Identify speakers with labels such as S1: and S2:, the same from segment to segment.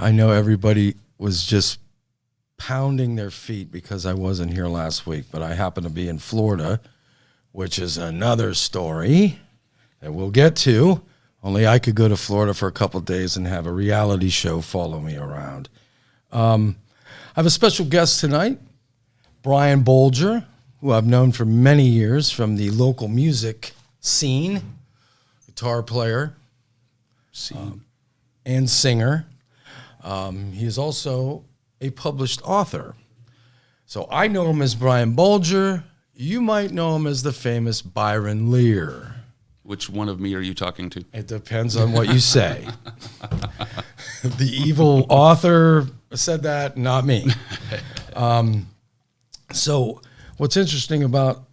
S1: I know everybody was just pounding their feet because I wasn't here last week, but I happen to be in Florida, which is another story that we'll get to. Only I could go to Florida for a couple of days and have a reality show follow me around. I have a special guest tonight, Brian Bolger, who I've known for many years from the local music scene, guitar player and singer. He is also a published author. So I know him as Brian Bolger. You might know him as the famous Byron Lear.
S2: Which one of me are you talking to?
S1: It depends on what you say. The evil author said that, not me. So what's interesting about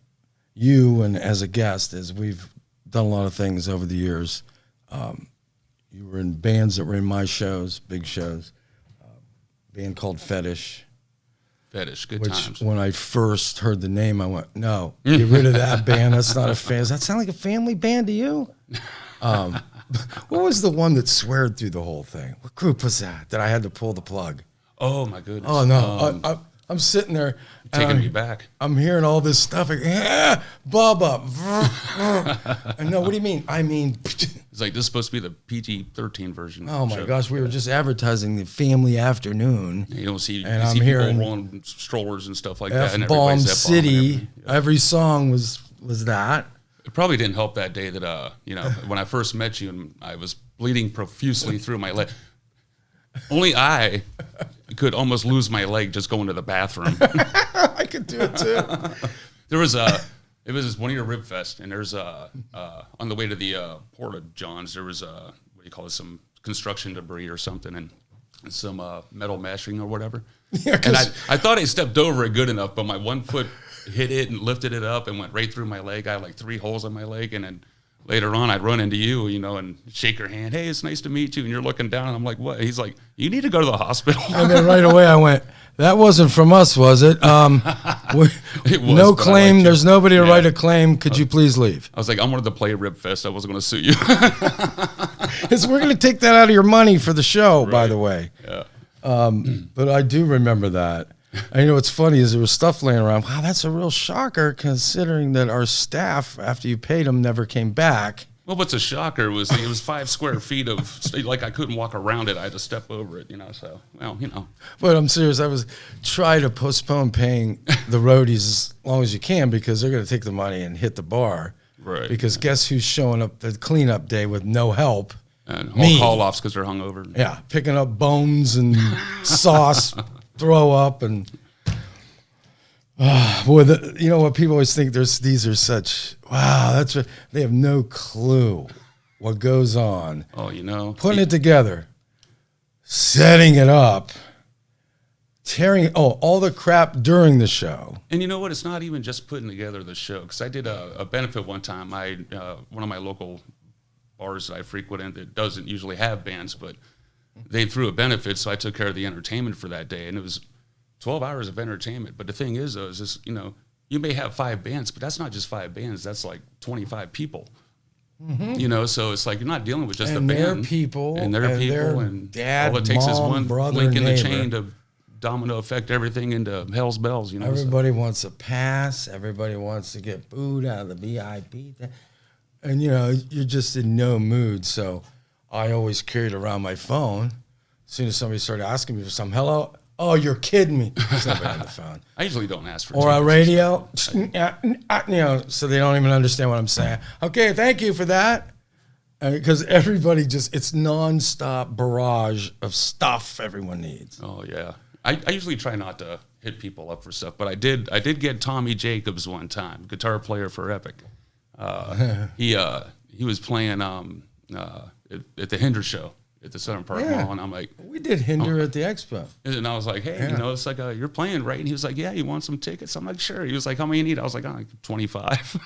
S1: you and as a guest is we've done a lot of things over the years. You were in bands that were in my shows, big shows. Band called Fetish.
S2: Fetish, good
S1: which,
S2: times.
S1: When I first heard the name, I went, no, get rid of that band. That's not a fan. Does that sound like a family band to you? What was the one that sweared through the whole thing? What group was that I had to pull the plug?
S2: Oh, my goodness.
S1: Oh, no. I'm sitting there.
S2: Taking me back.
S1: I'm hearing all this stuff. Like, Bubba. And no, what do you mean? I mean...
S2: It's like, this is supposed to be the PG-13 version.
S1: Oh, my gosh. We were just advertising the family afternoon.
S2: You don't see,
S1: and
S2: you
S1: I'm
S2: see
S1: hearing
S2: people rolling strollers and stuff like that.
S1: F-Bomb City. Every song was that.
S2: It probably didn't help that day that, when I first met you and I was bleeding profusely through my leg. Only I could almost lose my leg just going to the bathroom.
S1: I could do it too.
S2: It was this 1 year Rib Fest, and there's on the way to the Porta Johns, there was what do you call it, some construction debris or something, and some metal meshing or whatever. Yeah, and I thought I stepped over it good enough, but my one foot hit it and lifted it up and went right through my leg. I had like 3 holes in my leg, and then later on, I'd run into you, and shake your hand. Hey, it's nice to meet you. And you're looking down, and I'm like, what? He's like, you need to go to the hospital.
S1: And then right away, I went, that wasn't from us, was it?
S2: It was,
S1: no claim. There's nobody to write a claim. Could you please leave?
S2: I was like, I wanted to play Rib Fest. I wasn't going to sue you.
S1: We're going to take that out of your money for the show, right. By the way.
S2: Yeah.
S1: But I do remember that. And what's funny is there was stuff laying around. Wow, that's a real shocker considering that our staff, after you paid them, never came back.
S2: Well, what's a shocker was it was 5 square feet of, like I couldn't walk around it. I had to step over it, so, well.
S1: But I'm serious. I was trying to postpone paying the roadies as long as you can because they're going to take the money and hit the bar.
S2: Right.
S1: Because guess who's showing up the cleanup day with no help?
S2: And all call-offs because they're hungover.
S1: Yeah, picking up bones and sauce, throw up, and boy, what people always think these are such they have no clue what goes on.
S2: Oh,
S1: putting it together, setting it up, tearing all the crap during the show.
S2: And you know what? It's not even just putting together the show because I did a benefit one time. One of my local bars that I frequent that doesn't usually have bands, but they threw a benefit, so I took care of the entertainment for that day, and it was 12 hours of entertainment. But the thing is, though, is this, you may have 5 bands, but that's not just 5 bands. That's like 25 people. Mm-hmm. So it's like you're not dealing with just the band.
S1: And their people.
S2: And
S1: dad,
S2: all it takes
S1: mom,
S2: is one
S1: brother,
S2: link in the
S1: neighbor.
S2: chain to domino effect everything into hell's bells.
S1: Everybody wants a pass. Everybody wants to get booed out of the VIP. And, you're just in no mood. So I always carried around my phone. As soon as somebody started asking me for something, hello? Oh, you're kidding me. There's nobody on the phone.
S2: I usually don't ask for
S1: or a radio, so they don't even understand what I'm saying. Okay, thank you for that. Because everybody it's nonstop barrage of stuff everyone needs.
S2: Oh, yeah. I usually try not to hit people up for stuff, but I did get Tommy Jacobs one time, guitar player for Epic. He was playing at the Hinder show at the Southern Park Mall, and I'm like,
S1: we did Hinder at the Expo,
S2: and I was like, hey, it's like you're playing, right? And he was like, yeah, you want some tickets? I'm like, sure. He was like, how many you need? I was like, 25.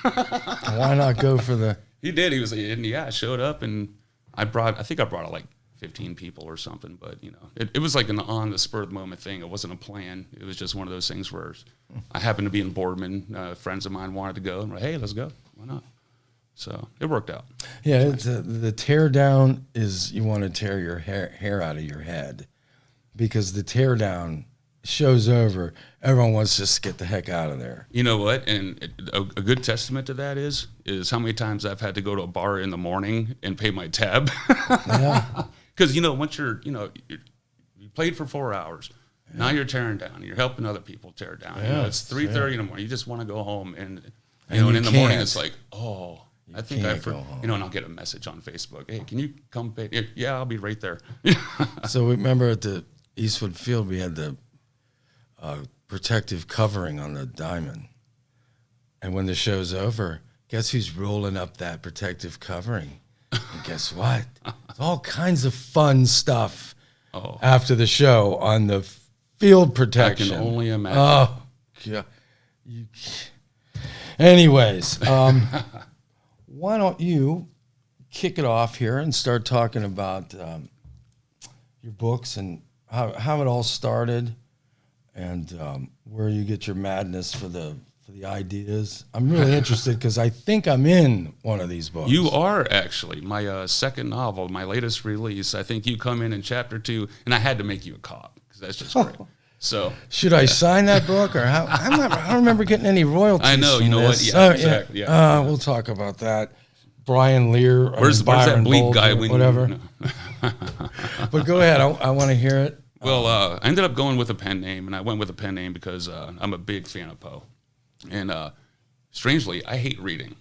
S1: Why not go for the?
S2: He did. He was like, and I showed up, and I brought like 15 people or something, but it was like an on the spur of the moment thing. It wasn't a plan. It was just one of those things where I happened to be in Boardman. Friends of mine wanted to go, and I'm like, hey, let's go. Why not? So it worked out.
S1: Yeah, the tear down is you want to tear your hair out of your head because the teardown show's over. Everyone wants to just get the heck out of there.
S2: You know what? And a good testament to that is how many times I've had to go to a bar in the morning and pay my tab.
S1: Yeah.
S2: Because, once you played for 4 hours, now you're tearing down. You're helping other people tear down.
S1: Yeah,
S2: It's 3:30 in the morning. You just want to go home. And
S1: you
S2: in the morning,
S1: can't.
S2: it's like, I think
S1: can't go home.
S2: and I'll get a message on Facebook. Hey, can you come pay? Yeah, I'll be right there.
S1: So we remember at the Eastwood Field, we had the protective covering on the diamond. And when the show's over, guess who's rolling up that protective covering? And guess what? All kinds of fun stuff after the show on the field protection.
S2: I can only imagine.
S1: Oh, God. Anyways, why don't you kick it off here and start talking about your books and how it all started and where you get your madness for the ideas. I'm really interested because I think I'm in one of these books.
S2: You are actually my second novel, my latest release. I think you come in chapter 2, and I had to make you a cop because that's just great. So
S1: should I sign that book or how? I don't remember getting any royals.
S2: I know.
S1: From
S2: You know
S1: this.
S2: what? Yeah, exactly. Yeah.
S1: We'll talk about that. Brian Lear.
S2: Where's
S1: Byron
S2: that bleak
S1: Bolger,
S2: guy?
S1: Whatever. But go ahead. I want to hear it.
S2: Well, I ended up going with a pen name, and I went with a pen name because I'm a big fan of Poe. And strangely, I hate reading.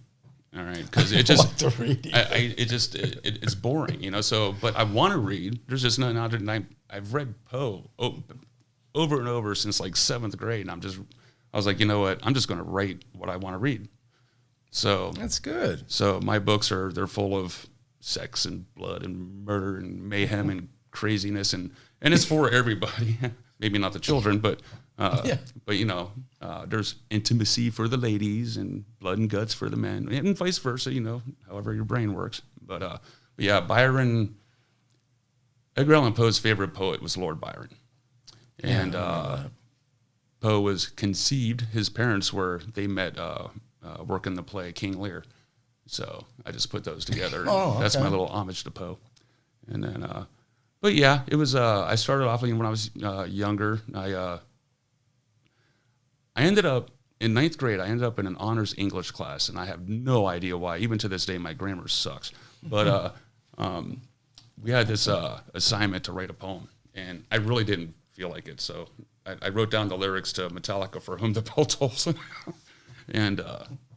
S2: All right, because it just
S1: like the reading.
S2: It's boring, So, but I want to read. There's just nothing. I've read Poe over and over since like 7th grade, and I was like, you know what? I'm just going to write what I want to read. So
S1: That's good.
S2: So my books they're full of sex and blood and murder and mayhem and craziness, and it's for everybody. Maybe not the children, but there's intimacy for the ladies and blood and guts for the men, and vice versa. However your brain works. But Byron, Edgar Allan Poe's favorite poet was Lord Byron, and Poe was conceived. His parents they met working the play King Lear. So I just put those together. That's my little homage to Poe. And then, but yeah, it was. I started off when I was younger. I ended up in 9th grade. I ended up in an honors English class, and I have no idea why. Even to this day, my grammar sucks. But we had this assignment to write a poem, and I really didn't feel like it. So I wrote down the lyrics to Metallica, "For Whom the Bell Tolls," and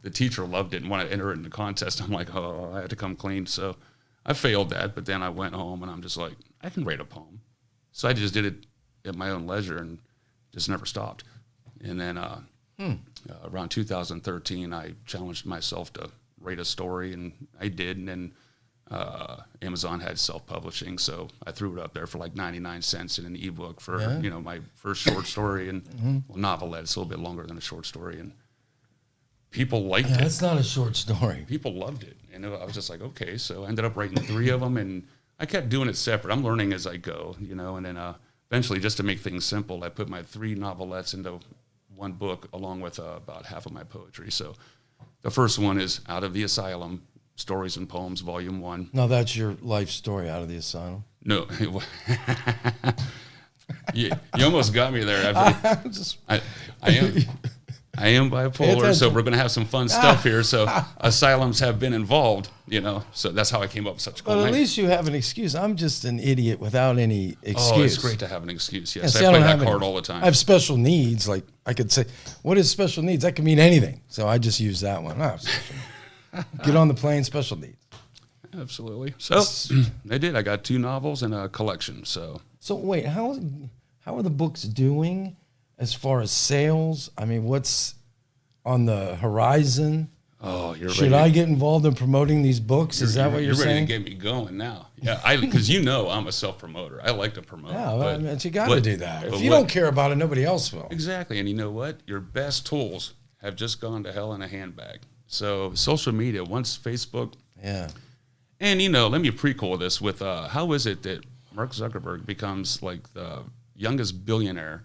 S2: the teacher loved it and wanted to enter it in the contest. I'm like, I had to come clean. So I failed that, but then I went home, and I'm just like, I can write a poem. So I just did it at my own leisure and just never stopped. And then around 2013, I challenged myself to write a story, and I did. And then Amazon had self-publishing, so I threw it up there for like 99 cents in an ebook for my first short story and novelette. It's a little bit longer than a short story, and people liked it.
S1: That's not a short story.
S2: People loved it, and I was just like, okay. So I ended up writing 3 of them, and I kept doing it separate. I'm learning as I go, and then eventually, just to make things simple, I put my 3 novelettes into one book along with about half of my poetry. So the first one is Out of the Asylum, Stories and Poems, Volume 1.
S1: Now that's your life story, Out of the Asylum.
S2: No. you almost got me there. I am bipolar, so we're going to have some fun stuff here. So asylums have been involved, So that's how I came up with such a cool
S1: But at
S2: name.
S1: least you have an excuse. I'm just an idiot without any excuse.
S2: Oh, it's great to have an excuse. Yes,
S1: See,
S2: I play
S1: don't
S2: that
S1: have
S2: card
S1: any-
S2: all the time.
S1: I have special needs. Like I could say, what is special needs? That could mean anything. So I just use that one. Get on the plane, special needs.
S2: Absolutely. So I did. I got 2 novels and a collection. So
S1: wait, how are the books doing as far as sales? I mean, what's on the horizon?
S2: Oh, you're
S1: Should
S2: ready.
S1: I get involved in promoting these books? Is that what you're
S2: ready
S1: saying?
S2: to get me going now? Yeah, because I'm a self-promoter. I like to promote.
S1: Yeah, but you got to do that. If you
S2: what-
S1: don't care about it, nobody else will.
S2: Exactly, and you know what? Your best tools have just gone to hell in a handbag. So social media, once Facebook,
S1: Yeah.
S2: and let me prequel this with how is it that Mark Zuckerberg becomes like the youngest billionaire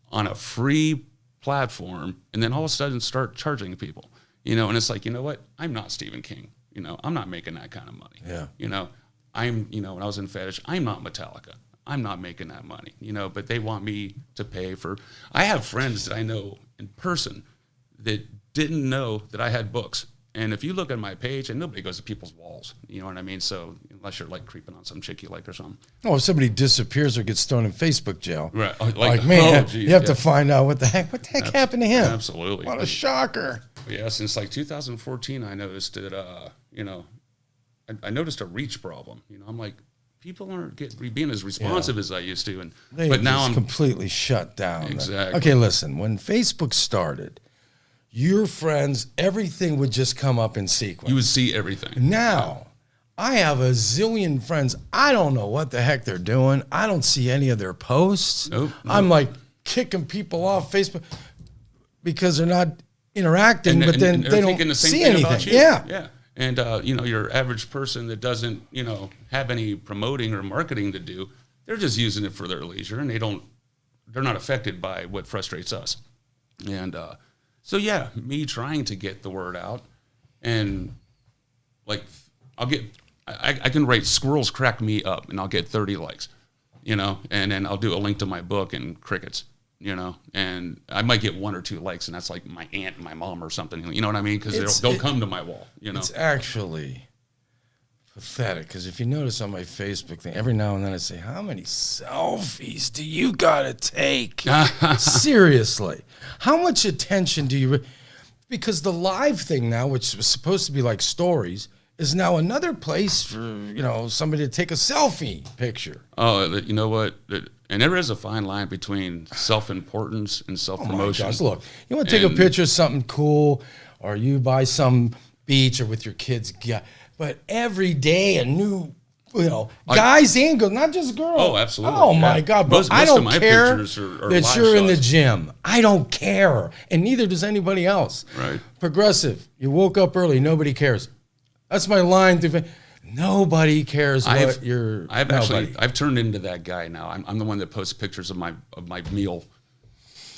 S2: on a free platform, and then all of a sudden start charging people, and it's like, you know what? I'm not Stephen King, I'm not making that kind of money.
S1: Yeah.
S2: I'm, when I was in Fetish, I'm not Metallica. I'm not making that money, but they want me to pay for. I have friends that I know in person that didn't know that I had books. And if you look at my page, and nobody goes to people's walls, you know what I mean? So unless you're like creeping on some chick you like or something.
S1: Oh, if somebody disappears or gets thrown in Facebook jail.
S2: Right.
S1: Like man, you have to find out what the heck happened to him.
S2: Absolutely.
S1: What a shocker.
S2: Yeah, since like 2014, I noticed that, I noticed a reach problem. I'm like, people aren't being as responsive as I used to. But now I'm
S1: completely shut down.
S2: Exactly.
S1: Okay, listen, when Facebook started, your friends, everything would just come up in sequence.
S2: You would see everything.
S1: Now, I have a zillion friends. I don't know what the heck they're doing. I don't see any of their posts.
S2: Nope.
S1: I'm like kicking people off Facebook because they're not interacting, but then they don't see anything.
S2: Yeah. And, your average person that doesn't, have any promoting or marketing to do, they're just using it for their leisure, and they're not affected by what frustrates us. And, so yeah, me trying to get the word out, and like I can write "squirrels crack me up" and I'll get 30 likes, and then I'll do a link to my book and crickets, and I might get 1 or 2 likes, and that's like my aunt and my mom or something, you know what I mean? Because they'll come to my wall,
S1: It's actually pathetic because if you notice on my Facebook thing, every now and then I say, "How many selfies do you gotta take?" Seriously, how much attention do you? Because the live thing now, which was supposed to be like stories, is now another place for somebody to take a selfie picture.
S2: Oh, you know what? And there is a fine line between self-importance and self-promotion.
S1: Oh my gosh, look, you want to take a picture of something cool, or you by some beach or with your kids. But every day a new, guys and girls, not just girls.
S2: Oh, absolutely.
S1: Oh, my God. But I don't care
S2: are
S1: that you're in the gym. I don't care. And neither does anybody else.
S2: Right.
S1: Progressive. You woke up early. Nobody cares. That's my line. Nobody cares what you're.
S2: I've turned into that guy now. I'm the one that posts pictures of my meal.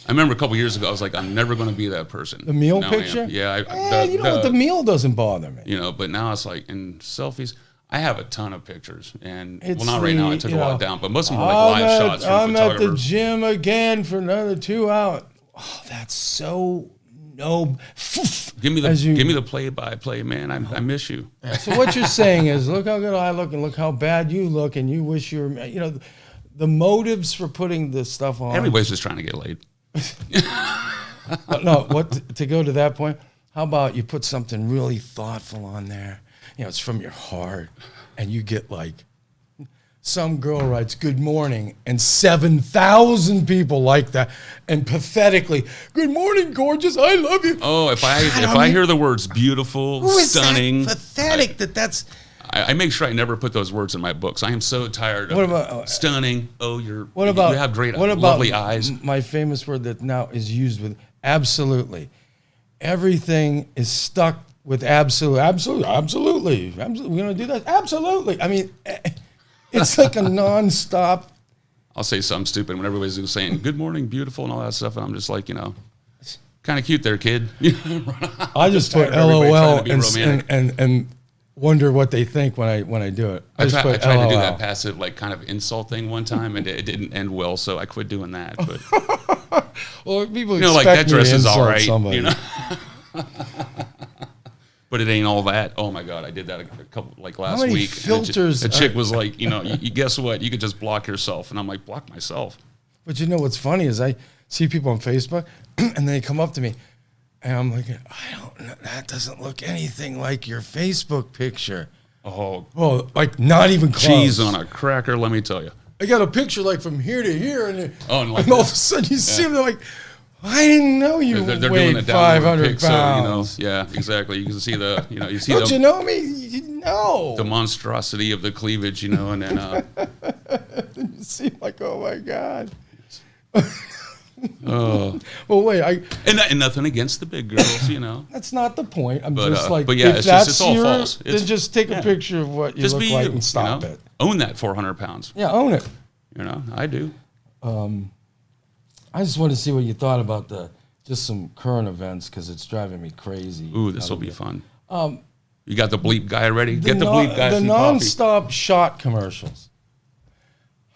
S2: I remember a couple years ago, I was like, I'm never going to be that person.
S1: The meal picture?
S2: Yeah.
S1: The meal doesn't bother me.
S2: But now it's like, in selfies, I have a ton of pictures. And, not right now, I took a lot down, but most of them are like live shots from photographers.
S1: I'm at the gym again for another 2 hours. Oh, that's so
S2: Give me the play-by-play, man. I miss you.
S1: So what you're saying is, look how good I look and look how bad you look, and you wish you were, the motives for putting this stuff on.
S2: Everybody's just trying to get laid.
S1: No, to go to that point, how about you put something really thoughtful on there? It's from your heart, and you get like, some girl writes "Good morning" and 7,000 people like that, and pathetically, "Good morning, gorgeous. I love you."
S2: Oh, if I hear the words "beautiful," "stunning,"
S1: that pathetic. That's.
S2: I make sure I never put those words in my books. I am so tired of stunning. Oh, you have great, lovely eyes.
S1: My famous word that now is used with absolutely. Everything is stuck with absolutely. We're going to do that? Absolutely. I mean, it's like a nonstop.
S2: I'll say something stupid when everybody's saying "good morning, beautiful" and all that stuff, and I'm just like, kind of cute there, kid.
S1: I just put LOL and wonder what they think when I do it.
S2: I tried to do that passive, like, kind of insult thing one time, and it didn't end well, so I quit doing that. But
S1: well, people
S2: like that dress is all right,
S1: somebody.
S2: But it ain't all that. Oh my God, I did that a couple last week.
S1: Filters?
S2: A chick was like, you guess what? You could just block yourself, and I'm like, block myself.
S1: But what's funny is I see people on Facebook, and they come up to me. And I'm like, I don't know. That doesn't look anything like your Facebook picture.
S2: Oh,
S1: like not even close.
S2: Cheese on a cracker, let me tell you.
S1: I got a picture like from here to here, and all
S2: like
S1: of a sudden you see them. They're like, I didn't know you weighed 500 pounds.
S2: So, yeah, exactly. You can see the, you see.
S1: Don't you know me? You know
S2: the monstrosity of the cleavage, and then.
S1: Then you see, like, oh my God.
S2: Oh.
S1: Well, wait.
S2: And nothing against the big girls,
S1: That's not the point. I'm just like,
S2: but yeah, it's all false.
S1: Then just take a picture of what you look like and stop it.
S2: Own that 400 pounds.
S1: Yeah, own it.
S2: I do.
S1: I just want to see what you thought about just some current events because it's driving me crazy.
S2: Ooh, this will be fun. You got the bleep guy ready? Get the bleep guy.
S1: The nonstop shot commercials.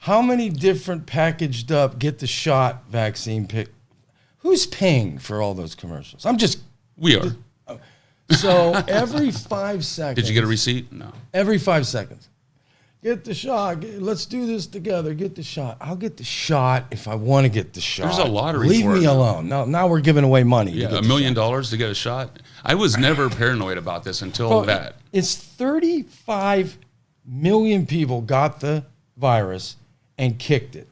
S1: How many different packaged up get the shot vaccine pick? Who's paying for all those commercials?
S2: We are.
S1: So every 5 seconds.
S2: Did you get a receipt? No.
S1: Every 5 seconds. Get the shot. Let's do this together. Get the shot. I'll get the shot if I want to get the shot.
S2: There's a lottery
S1: Leave
S2: for
S1: me
S2: it.
S1: alone. Now we're giving away money.
S2: Yeah,
S1: to get
S2: $1 million to get a shot. I was never paranoid about this until that.
S1: It's 35 million people got the virus and kicked it.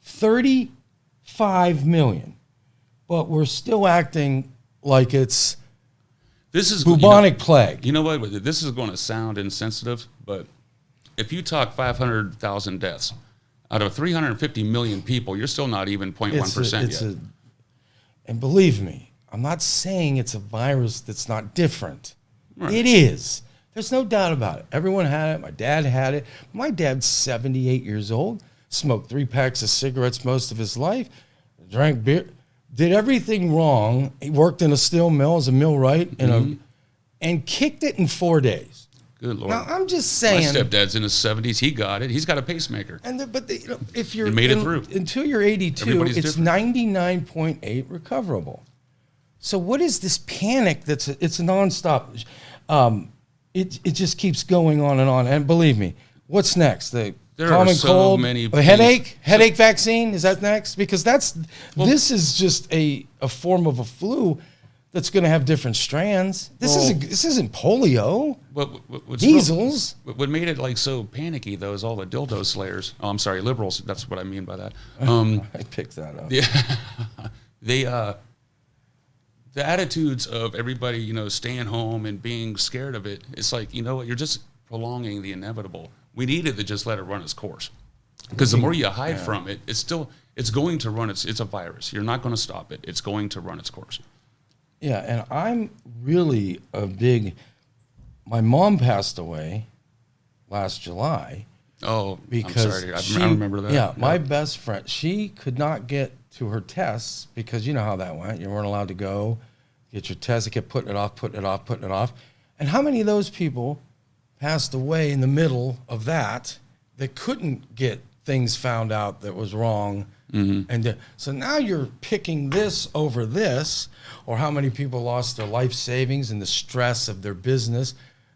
S1: 35 million. But we're still acting like it's
S2: This is
S1: bubonic plague.
S2: You know what? This is going to sound insensitive, but if you talk 500,000 deaths out of 350 million people, you're still not even 0.1% yet.
S1: And believe me, I'm not saying it's a virus that's not different.
S2: Right.
S1: It is. There's no doubt about it. Everyone had it. My dad had it. My dad's 78 years old, smoked 3 packs of cigarettes most of his life, drank beer, did everything wrong. He worked in a steel mill as a millwright and kicked it in 4 days.
S2: Good Lord.
S1: Now, I'm just saying.
S2: My stepdad's in his 70s. He got it. He's got a pacemaker.
S1: If you're
S2: You made it through.
S1: Until you're 82,
S2: Everybody's
S1: it's
S2: different.
S1: 99.8 recoverable. So what is this panic it's a nonstop? It just keeps going on. And believe me, what's next? The
S2: There
S1: common
S2: are so
S1: cold,
S2: many
S1: a headache vaccine. Is that next? Because this is just a form of a flu that's going to have different strands. This isn't polio.
S2: What's
S1: Measles.
S2: What made it like so panicky though is all the dildo slayers. Oh, I'm sorry, liberals. That's what I mean by that.
S1: I picked that up.
S2: The attitudes of everybody, staying home and being scared of it. It's like, you know what? You're just prolonging the inevitable. We needed to just let it run its course, because the more you hide from it, it's going to run it's a virus. You're not going to stop it. It's going to run its course.
S1: Yeah, and I'm really my mom passed away last July.
S2: Oh,
S1: because
S2: I'm sorry. I remember that.
S1: Yeah, my best friend, she could not get to her tests because you know how that went. You weren't allowed to go get your tests. They kept putting it off. And how many of those people passed away in the middle of that couldn't get things found out that was wrong? Mm-hmm. And so now you're picking this over this, or how many people lost their life savings and the stress of their business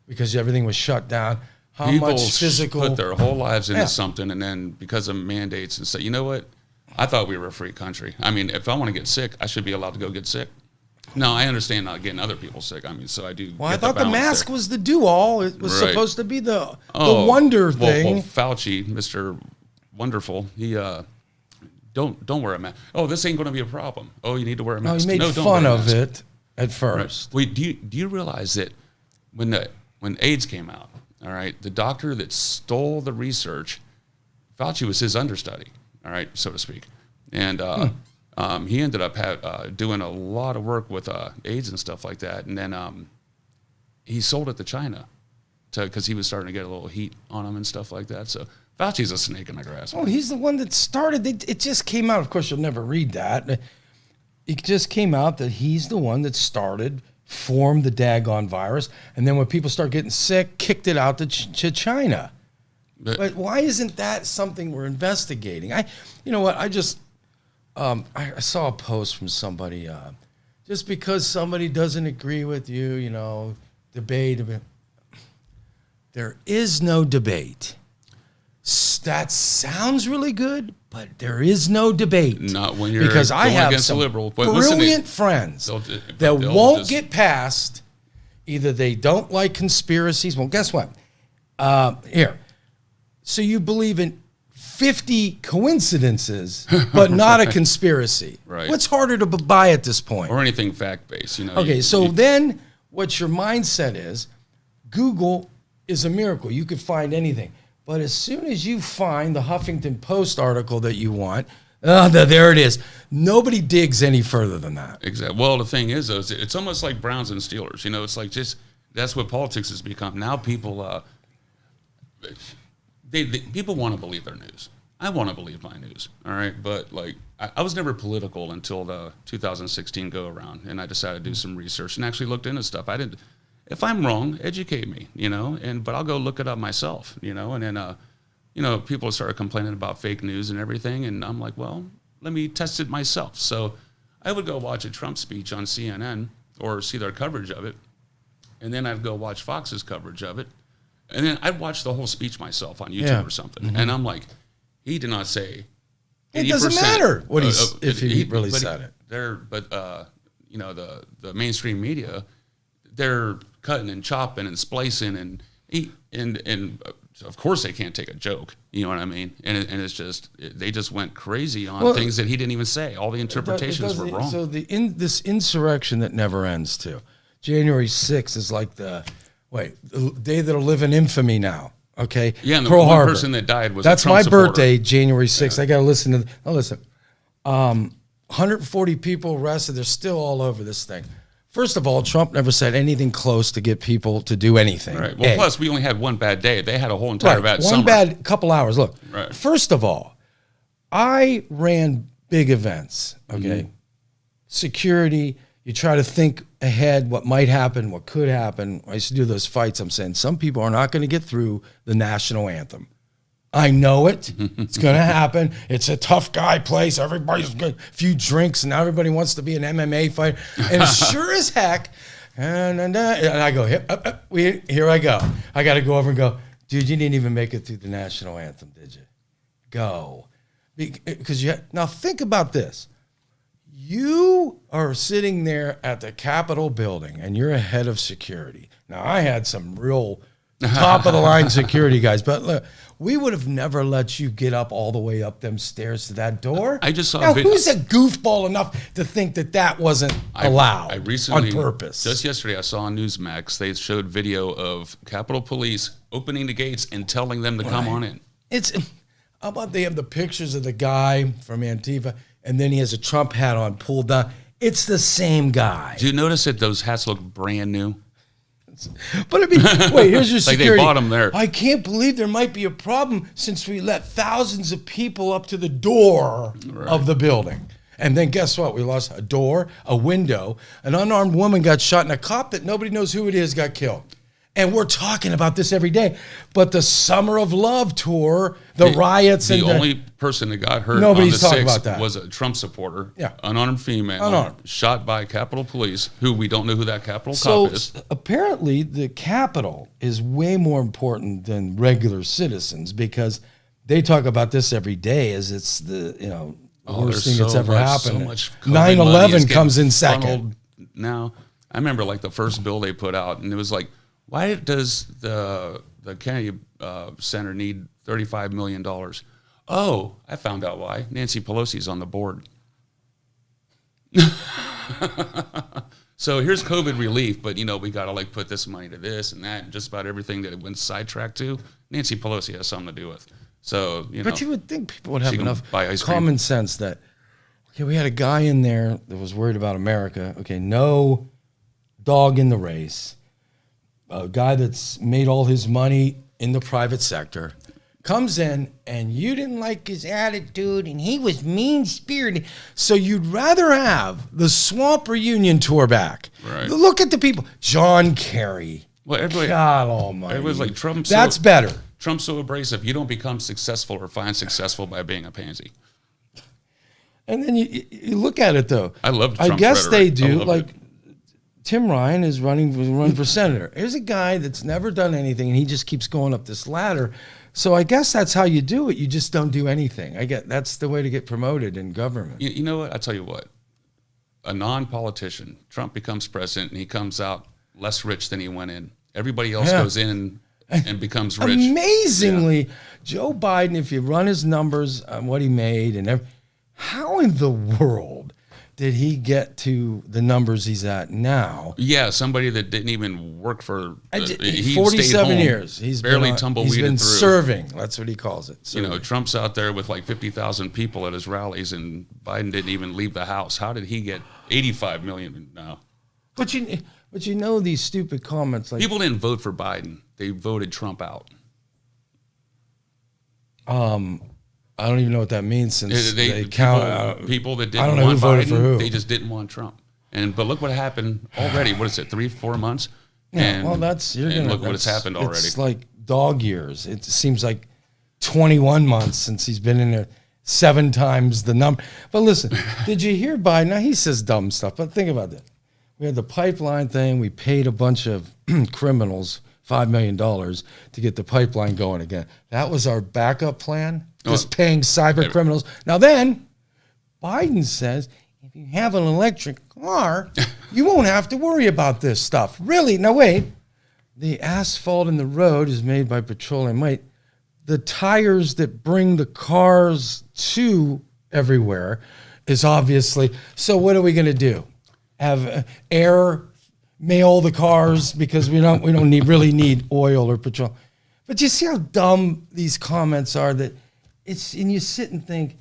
S1: because everything was shut down. How
S2: People
S1: much physical
S2: put their whole lives into something, and then because of mandates and say, you know what? I thought we were a free country. I mean, if I want to get sick, I should be allowed to go get sick. No, I understand not getting other people sick. I mean, so I do.
S1: Well, I thought the mask was the do-all. It was
S2: Right.
S1: supposed to be the wonder thing.
S2: Well, Fauci, Mr. Wonderful, he don't wear a mask. Oh, this ain't going to be a problem. Oh, you need to wear a mask.
S1: He made
S2: don't
S1: fun
S2: wear a
S1: of
S2: mask.
S1: it at first.
S2: Right. Wait, do you realize that when AIDS came out, all right, the doctor that stole the research, Fauci was his understudy, all right, so to speak, and he ended up doing a lot of work with AIDS and stuff like that, and then he sold it to China because he was starting to get a little heat on him and stuff like that. So Fauci's a snake in the grass.
S1: Oh, he's the one that started. It just came out. Of course, you'll never read that. It just came out that he's the one that formed the daggone virus, and then when people start getting sick, kicked it out to China. But why isn't that something we're investigating? You know what? I just I saw a post from somebody. Just because somebody doesn't agree with you, debate. There is no debate. That sounds really good, but there is no debate.
S2: Not when you're
S1: because I
S2: going
S1: have
S2: against
S1: some
S2: a liberal. But
S1: brilliant friends that won't get past. Either they don't like conspiracies. Well, guess what? Here. So you believe in 50 coincidences, but not a conspiracy.
S2: Right.
S1: What's harder to buy at this point?
S2: or anything fact-based,
S1: Okay, then what your mindset is, Google is a miracle. You could find anything. But as soon as you find the Huffington Post article that you want, there it is. Nobody digs any further than that.
S2: Exactly. Well, the thing is, though, it's almost like Browns and Steelers. It's like that's what politics has become. Now people, people want to believe their news. I want to believe my news, all right? But, I was never political until the 2016 go-around, and I decided to do some research and actually looked into stuff. If I'm wrong, educate me, but I'll go look it up myself, and then, people started complaining about fake news and everything. And I'm like, well, let me test it myself. So I would go watch a Trump speech on CNN or see their coverage of it. And then I'd go watch Fox's coverage of it. And then I'd watch the whole speech myself on YouTube or something. Mm-hmm. And I'm like, he did not say 80%.
S1: It doesn't matter what if he really said it.
S2: The mainstream media, they're cutting and chopping and splicing and of course they can't take a joke. You know what I mean? And it's just they just went crazy on things that he didn't even say. All the interpretations were wrong.
S1: So this insurrection that never ends too. January 6th is like the day that'll live in infamy now. Okay.
S2: Yeah, and the
S1: Pearl
S2: one
S1: Harbor.
S2: person that died was
S1: that's
S2: a Trump
S1: my
S2: supporter.
S1: birthday, January 6th. Yeah. I got to listen to. Listen. 140 people arrested. They're still all over this thing. First of all, Trump never said anything close to get people to do anything.
S2: Right. Well, plus we only had one bad day. They had a whole entire bad summer.
S1: One bad couple hours. Look.
S2: Right.
S1: First of all, I ran big events. Okay. Mm-hmm. Security. You try to think ahead what might happen, what could happen. I used to do those fights. I'm saying some people are not going to get through the national anthem. I know it. It's going to happen. It's a tough guy place. Everybody's got a few drinks, and now everybody wants to be an MMA fighter. And sure as heck, and I go, here I go. I got to go over and go, dude, you didn't even make it through the national anthem, did you? Go. Because now think about this. You are sitting there at the Capitol building, and you're a head of security. Now, I had some real top-of-the-line security guys, but look, we would have never let you get up all the way up them stairs to that door.
S2: I just saw
S1: now, who's a goofball enough to think that wasn't allowed
S2: I recently,
S1: on purpose?
S2: Just yesterday, I saw on Newsmax, they showed video of Capitol Police opening the gates and telling them to come on in.
S1: How about they have the pictures of the guy from Antifa, and then he has a Trump hat on pulled down. It's the same guy.
S2: Do you notice that those hats look brand new?
S1: But I mean, wait, here's your security.
S2: Like they bought them there.
S1: I can't believe there might be a problem since we let thousands of people up to the door of the building. And then guess what? We lost a door, a window. An unarmed woman got shot, and a cop that nobody knows who it is got killed. And we're talking about this every day. But the Summer of Love tour, the riots.
S2: The only person that got hurt
S1: nobody's
S2: on the
S1: talking
S2: 6th
S1: about that.
S2: was a Trump supporter,
S1: Yeah.
S2: unarmed female, shot by Capitol Police, who we don't know who that Capitol cop is.
S1: So apparently the Capitol is way more important than regular citizens because they talk about this every day as it's the worst thing that's ever happened.
S2: So much
S1: 9/11 comes in second.
S2: Now, I remember like the first bill they put out, and it was like, why does the Kennedy Center need $35 million? Oh, I found out why. Nancy Pelosi's on the board. So here's COVID relief, but we got to like put this money to this and that and just about everything that it went sidetracked to. Nancy Pelosi has something to do with. So,
S1: But you would think people would have enough
S2: common
S1: common sense that, okay, we had a guy in there that was worried about America. Okay, no dog in the race. A guy that's made all his money in the private sector comes in and you didn't like his attitude and he was mean-spirited. So you'd rather have the Swamp Reunion tour back.
S2: Right.
S1: Look at the people. John Kerry.
S2: Well, everybody,
S1: God almighty.
S2: Everybody's like, Trump's
S1: That's better.
S2: Trump's so abrasive. You don't become successful or find successful by being a pansy.
S1: And then you look at it, though.
S2: I love Trump's
S1: I guess
S2: rhetoric.
S1: they do. Like, Tim Ryan is running for senator. Here's a guy that's never done anything, and he just keeps going up this ladder. So I guess that's how you do it. You just don't do anything. That's the way to get promoted in government.
S2: You know what? I tell you what. A non-politician, Trump becomes president, and he comes out less rich than he went in. Everybody else goes in and becomes rich.
S1: Amazingly, Joe Biden, if you run his numbers on what he made, how in the world did he get to the numbers he's at now?
S2: Yeah, somebody that didn't even work for
S1: 47 years. He's
S2: barely tumbleweeded
S1: He's been
S2: through.
S1: serving. That's what he calls it. Serving.
S2: Trump's out there with like 50,000 people at his rallies, and Biden didn't even leave the house. How did he get 85 million now?
S1: But you know these stupid comments like
S2: people didn't vote for Biden; they voted Trump out.
S1: I don't even know what that means since they count
S2: people that
S1: I don't
S2: didn't
S1: know
S2: want
S1: who voted
S2: Biden.
S1: for who.
S2: They just didn't want Trump. But look what happened already. What is it? 3-4 months?
S1: Yeah, well,
S2: look what has happened already.
S1: It's like dog years. It seems like 21 months since he's been in there 7 times the number. But listen, did you hear Biden? Now, he says dumb stuff, but think about that. We had the pipeline thing. We paid a bunch of criminals $5 million to get the pipeline going again. That was our backup plan, just paying cyber criminals. Now then, Biden says, if you have an electric car, you won't have to worry about this stuff. Really? Now wait, the asphalt in the road is made by petroleum. Wait, the tires that bring the cars to everywhere is obviously, so what are we going to do? Have air mail the cars because we don't really need oil or petrol. But you see how dumb these comments are, that and you sit and think,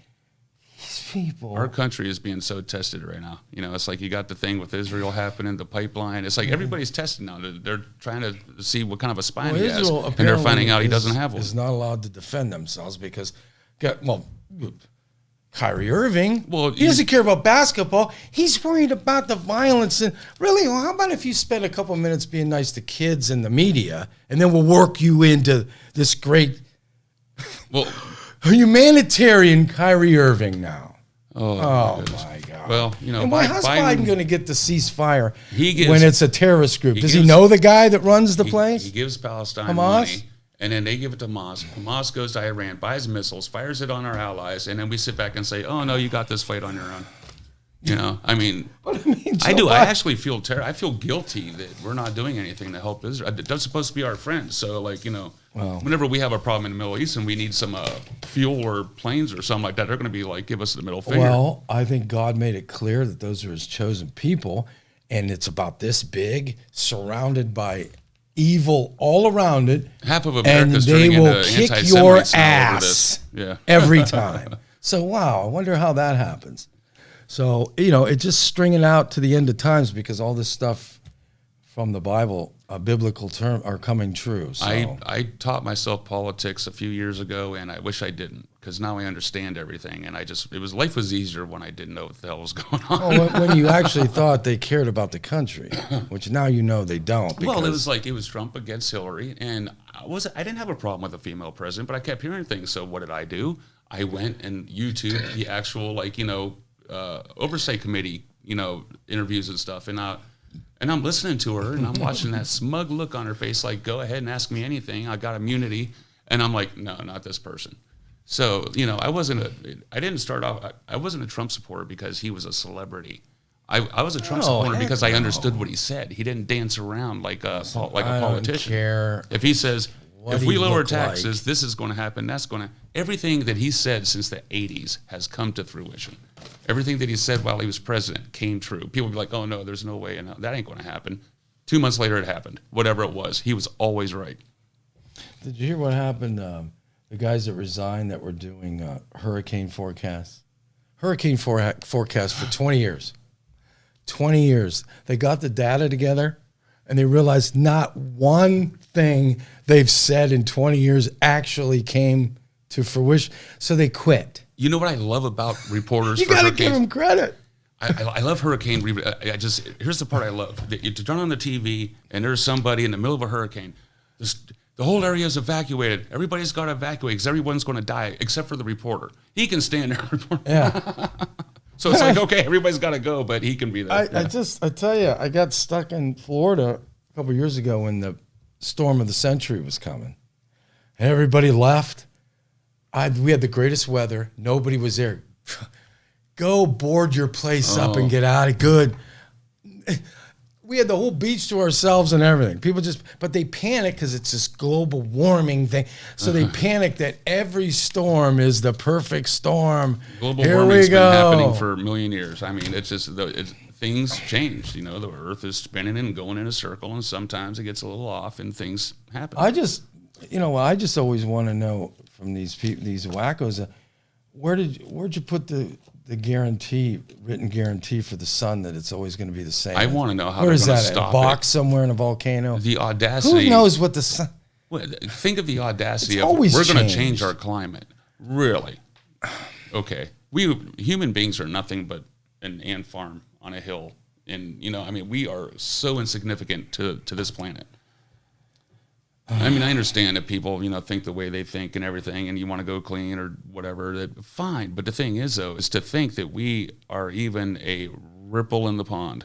S1: these people.
S2: Our country is being so tested right now. You know, it's like you got the thing with Israel happening, the pipeline. It's like everybody's tested now. They're trying to see what kind of a spine he has, and they're finding out he doesn't have one.
S1: Is not allowed to defend themselves because, Kyrie Irving, he doesn't care about basketball. He's worried about the violence. And really, how about if you spend a couple minutes being nice to kids and the media, and then we'll work you into this great humanitarian Kyrie Irving now. Oh my God.
S2: Well, you know,
S1: and how's Biden going to get the ceasefire
S2: when
S1: it's a terrorist group? Does he know the guy that runs the place?
S2: He gives Palestine
S1: Hamas?
S2: money. And then they give it to Hamas. Hamas goes to Iran, buys missiles, fires it on our allies, and then we sit back and say, "Oh no, you got this fight on your own." You know, I mean, I do. I actually feel I feel guilty that we're not doing anything to help Israel. They're supposed to be our friends. So, like, you know, whenever we have a problem in the Middle East and we need some fuel or planes or something like that, they're going to be like, give us the middle finger.
S1: Well, I think God made it clear that those are His chosen people, and it's about this big, surrounded by evil all around it.
S2: Half of America's
S1: and they will kick your ass every time. So, wow, I wonder how that happens. So, you know, it's just stringing out to the end of times because all this stuff from the Bible, biblical term, are coming true. So.
S2: I taught myself politics a few years ago, and I wish I didn't, because now I understand everything. And life was easier when I didn't know what the hell was going on.
S1: Oh, when you actually thought they cared about the country, which now you know they don't.
S2: Well, it was Trump against Hillary, and I didn't have a problem with a female president, but I kept hearing things. So what did I do? I went and YouTubed the actual, oversight committee, interviews and stuff, and I'm listening to her, and I'm watching that smug look on her face, like, go ahead and ask me anything. I got immunity. And I'm like, no, not this person. So, I wasn't a Trump supporter because he was a celebrity. I was a Trump supporter because I understood what he said. He didn't dance around like a politician.
S1: Don't care.
S2: If he says, if we lower taxes, this is going to happen, that's going to... Everything that he said since the 80s has come to fruition. Everything that he said while he was president came true. People would be like, oh, no, there's no way. And that ain't going to happen. 2 months later, it happened. Whatever it was, he was always right.
S1: Did you hear what happened? The guys that resigned that were doing hurricane forecasts. Hurricane forecast for 20 years. 20 years. They got the data together, and they realized not one thing they've said in 20 years actually came to fruition. So they quit.
S2: You know what I love about reporters?
S1: You got to give them credit.
S2: I love hurricane. Here's the part I love. You turn on the TV, and there's somebody in the middle of a hurricane. The whole area is evacuated. Everybody's got to evacuate because everyone's going to die except for the reporter. He can stand there and report.
S1: Yeah.
S2: So it's like, okay, everybody's got to go, but he can be there.
S1: I tell you, I got stuck in Florida a couple of years ago when the storm of the century was coming. And everybody left. We had the greatest weather. Nobody was there. Go board your place up and get out of good. We had the whole beach to ourselves and everything. But they panic because it's this global warming thing. So they panic that every storm is the perfect storm.
S2: Global warming's been happening for a million years. I mean, it's just things change. The Earth is spinning and going in a circle, and sometimes it gets a little off, and things happen. I just always want to know from these wackos, where'd you put the written guarantee for the sun that it's always going to be the same? I want to know how they're going to stop it.
S1: A box somewhere in a volcano?
S2: The audacity.
S1: Who knows what the sun...
S2: Well, think of the audacity
S1: of
S2: we're going to change our climate. Really? Okay. We human beings are nothing but an ant farm on a hill. And, we are so insignificant to this planet. I mean, I understand that people, think the way they think and everything, and you want to go clean or whatever. Fine, but the thing is, though, is to think that we are even a ripple in the pond.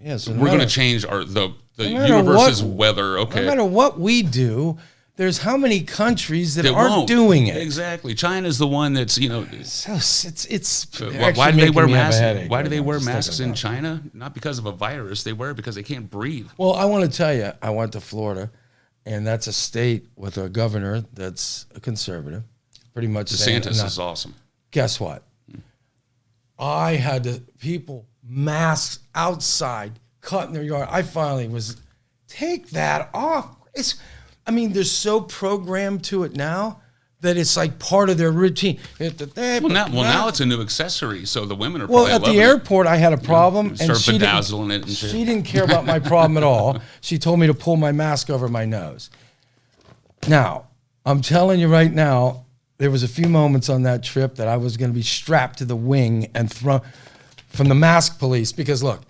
S1: Yes,
S2: We're going to change the universe's weather. Okay,
S1: no matter what we do, there's how many countries that aren't doing it.
S2: Exactly. China's the one that's
S1: So it's
S2: why do they wear masks? Why do they wear masks in China? Not because of a virus. They wear it because they can't breathe.
S1: Well, I want to tell you, I went to Florida, and that's a state with a governor that's a conservative. Pretty much.
S2: DeSantis is awesome.
S1: Guess what? I had people masks outside, cutting their yard. I finally was, take that off. They're so programmed to it now that it's like part of their routine.
S2: Now it's a new accessory, so the women are
S1: probably at the airport, I had a problem,
S2: and she bedazzling it and shit.
S1: She didn't care about my problem at all. She told me to pull my mask over my nose. Now, I'm telling you right now, there was a few moments on that trip that I was going to be strapped to the wing and thrown from the mask police because, look,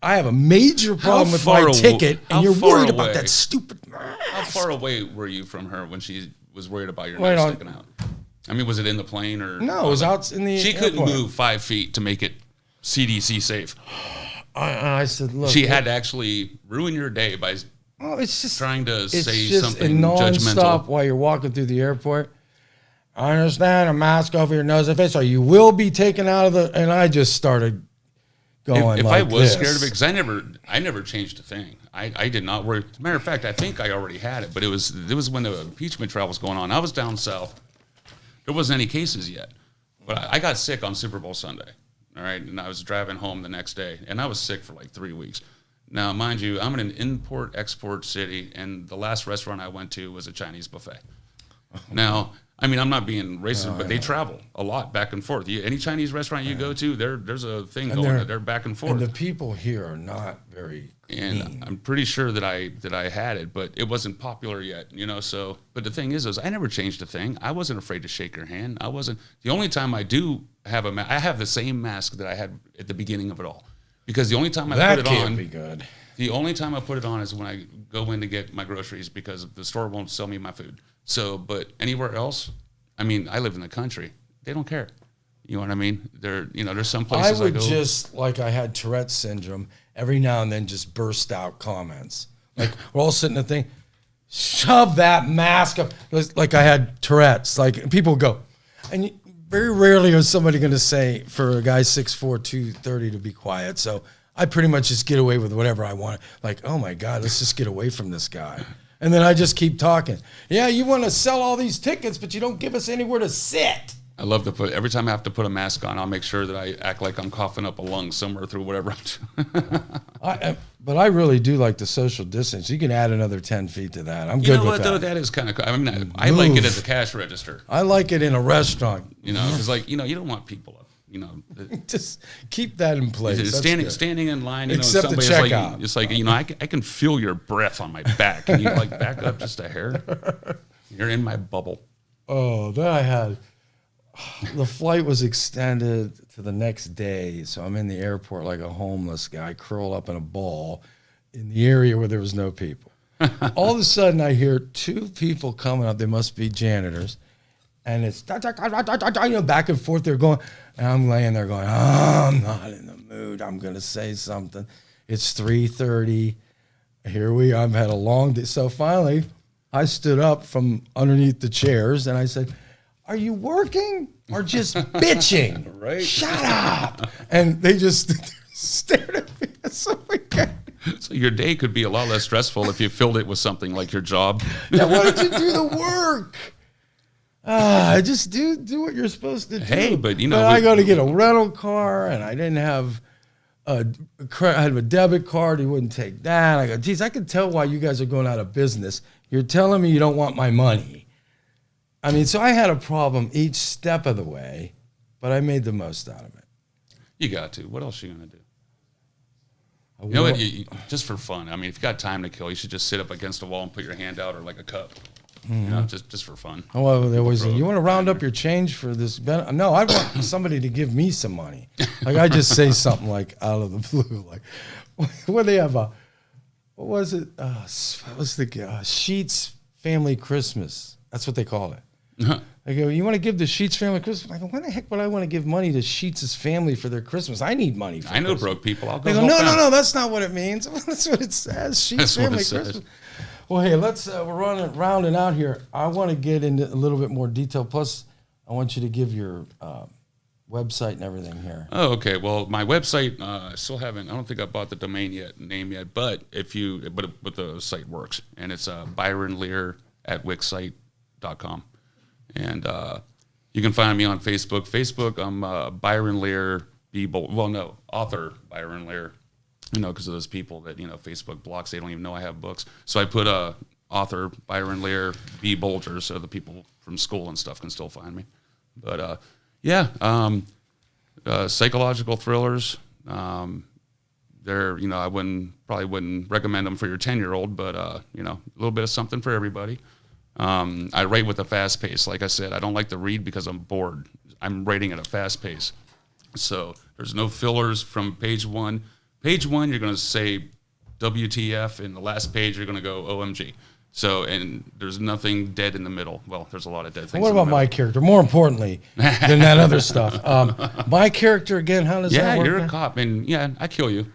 S1: I have a major problem with my ticket, and you're worried about that stupid mask.
S2: How far away were you from her when she was worried about your nose sticking out? I mean, was it in the plane or?
S1: No, it was out in the
S2: She
S1: airport.
S2: couldn't move 5 feet to make it CDC safe.
S1: I said, look.
S2: She had to actually ruin your day by trying to say something judgmental.
S1: While you're walking through the airport. I understand a mask over your nose and face, or you will be taken out of the. And I just started going. If I was
S2: scared of it, because I never changed a thing. I did not worry. As a matter of fact, I think I already had it, but it was when the impeachment trial was going on. I was down south. There wasn't any cases yet, but I got sick on Super Bowl Sunday. All right, and I was driving home the next day, and I was sick for like 3 weeks. Now, mind you, I'm in an import-export city, and the last restaurant I went to was a Chinese buffet. Now, I mean, I'm not being racist, but they travel a lot back and forth. Any Chinese restaurant you go to, there's a thing going. They're back and forth.
S1: And the people here are not very clean.
S2: And I'm pretty sure that I had it, but it wasn't popular yet, So, but the thing is I never changed a thing. I wasn't afraid to shake her hand. I wasn't. The only time I do have I have the same mask that I had at the beginning of it all, because the only time I put it on. That can't
S1: be good.
S2: The only time I put it on is when I go in to get my groceries because the store won't sell me my food. So, but anywhere else, I mean, I live in the country. They don't care. You know what I mean? There's some places I go.
S1: Just like I had Tourette's syndrome, every now and then just burst out comments. Like we're all sitting there thinking, shove that mask up. Like I had Tourette's. Like people go, and very rarely is somebody going to say for a guy 6'4", 230 to be quiet. So I pretty much just get away with whatever I want. Like, oh my God, let's just get away from this guy. And then I just keep talking. Yeah, you want to sell all these tickets, but you don't give us anywhere to sit.
S2: I love to every time I have to put a mask on, I'll make sure that I act like I'm coughing up a lung somewhere through whatever I'm doing.
S1: But I really do like the social distance. You can add another 10 feet to that. I'm good with that.
S2: You know what, though? That is kind of cool. I mean, I like it at the cash register.
S1: I like it in a restaurant.
S2: Because you don't want people up.
S1: Just keep that in place.
S2: Standing in line,
S1: except the checkout.
S2: It's like I can feel your breath on my back. Can you back up just a hair? You're in my bubble.
S1: Oh, then I had the flight was extended to the next day, so I'm in the airport like a homeless guy, curled up in a ball in the area where there was no people. All of a sudden, I hear two people coming up. They must be janitors. And it's back and forth. They're going, and I'm laying there going, I'm not in the mood. I'm going to say something. It's 3:30. Here we are. I've had a long day. So finally, I stood up from underneath the chairs and I said, are you working or just bitching?
S2: Right.
S1: Shut up. And they just stared at me. So
S2: your day could be a lot less stressful if you filled it with something like your job.
S1: Now, why don't you do the work? Just do what you're supposed to do.
S2: Hey, but
S1: I go to get a rental car, and I didn't have I had a debit card. He wouldn't take that. I go, geez, I can tell why you guys are going out of business. You're telling me you don't want my money. I mean, so I had a problem each step of the way, but I made the most out of it.
S2: You got to. What else are you going to do? You know what? Just for fun. I mean, if you got time to kill, you should just sit up against a wall and put your hand out or like a cup. Just for fun.
S1: Oh, well, there was. You want to round up your change for this? No, I want somebody to give me some money. Like I just say something like out of the blue, like, "What do they have? what was it? What was the Sheets Family Christmas? That's what they call it. I go, you want to give the Sheets family Christmas? I go, why the heck would I want to give money to Sheets' family for their Christmas? I need money for
S2: I know
S1: Christmas.
S2: broke people. I'll go.
S1: They go,
S2: help
S1: no,
S2: them.
S1: no, that's not what it means. That's what it says. Sheets
S2: That's what
S1: family
S2: it says.
S1: Christmas. Well, hey, we're rounding out here. I want to get into a little bit more detail. Plus, I want you to give your website and everything here.
S2: Oh, okay. Well, my website, I still haven't. I don't think I bought the name yet. But but the site works, and it's Byron Lear at wixsite.com, and you can find me on Facebook. I'm Byron Lear author Byron Lear. Because of those people that Facebook blocks, they don't even know I have books. So I put author Byron Lear B. Bolger, so the people from school and stuff can still find me. But psychological thrillers. They're I probably wouldn't recommend them for your 10-year-old, but a little bit of something for everybody. I write with a fast pace. Like I said, I don't like to read because I'm bored. I'm writing at a fast pace. So there's no fillers from page one. Page one, you're going to say WTF, and the last page, you're going to go OMG. So, and there's nothing dead in the middle. Well, there's a lot of dead things.
S1: What about my character? More importantly than that other stuff. My character, again, how does that work?
S2: Yeah, you're a cop, and I kill you.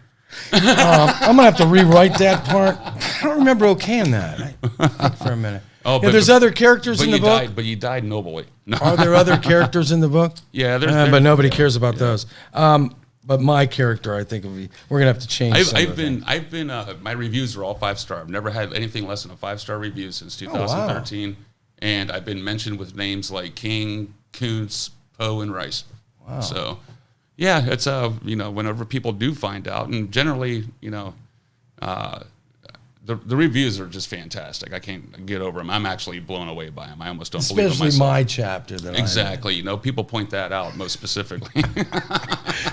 S1: I'm going to have to rewrite that part. I don't remember okaying that. I think for a minute.
S2: Oh,
S1: but there's other characters in the book?
S2: But you died nobly. No.
S1: Are there other characters in the book?
S2: Yeah,
S1: but nobody cares about those. But my character, I think, we're gonna have to change.
S2: I've been. My reviews are all 5-star. I've never had anything less than a 5-star review since 2013, and I've been mentioned with names like King, Kuntz, Poe, and Rice. Wow. So, yeah, it's whenever people do find out, and generally, the reviews are just fantastic. I can't get over them. I'm actually blown away by them. I almost don't believe it myself.
S1: Especially my chapter.
S2: Exactly. People point that out most specifically.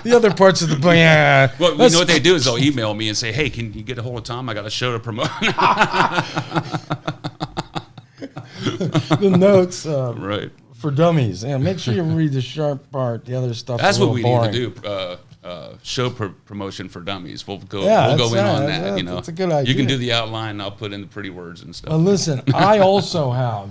S1: The other parts of the book, yeah.
S2: Well, what they do is they'll email me and say, hey, can you get a hold of Thom? I got a show to promote.
S1: The notes
S2: right.
S1: for dummies. Yeah, make sure you read the sharp part. The other stuff.
S2: That's what we
S1: boring.
S2: need to do. Show promotion for dummies. We'll go in on that.
S1: That's a good idea.
S2: You can do the outline, and I'll put in the pretty words and stuff.
S1: Well, listen, I also have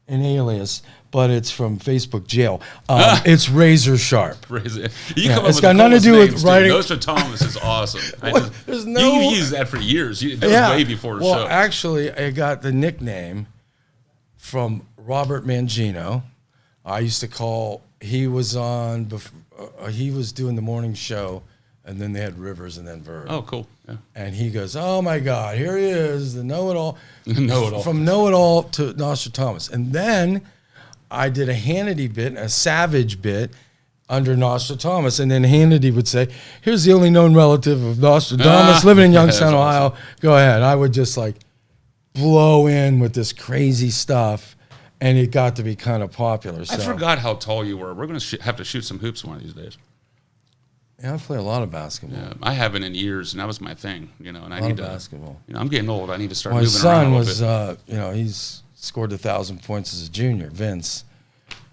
S1: an alias, but it's from Facebook jail. It's Razor Sharp.
S2: It's
S1: got nothing to do with writing.
S2: Nostra Thomas is awesome. You've used that for years. That was way before the show.
S1: Well, actually, I got the nickname from Robert Mangino. I used to call. He was on. He was doing the morning show, and then they had Rivers and then Verb.
S2: Oh, cool. Yeah.
S1: And he goes, "Oh my God, here he is, the know-it-all."
S2: Know-it-all.
S1: From know-it-all to Nostra Thomas, and then I did a Hannity bit, a Savage bit, under Nostra Thomas, and then Hannity would say, "Here's the only known relative of Nostra Thomas living in Youngstown, Ohio." Awesome. Go ahead. I would just blow in with this crazy stuff. And it got to be kind of popular. So.
S2: I forgot how tall you were. We're going to have to shoot some hoops one of these days.
S1: Yeah, I play a lot of basketball.
S2: Yeah, I haven't in years, and that was my thing. And I need to
S1: basketball.
S2: I'm getting old. I need to start
S1: my
S2: moving around a little
S1: bit. My son was, he's scored 1,000 points as a junior, Vince.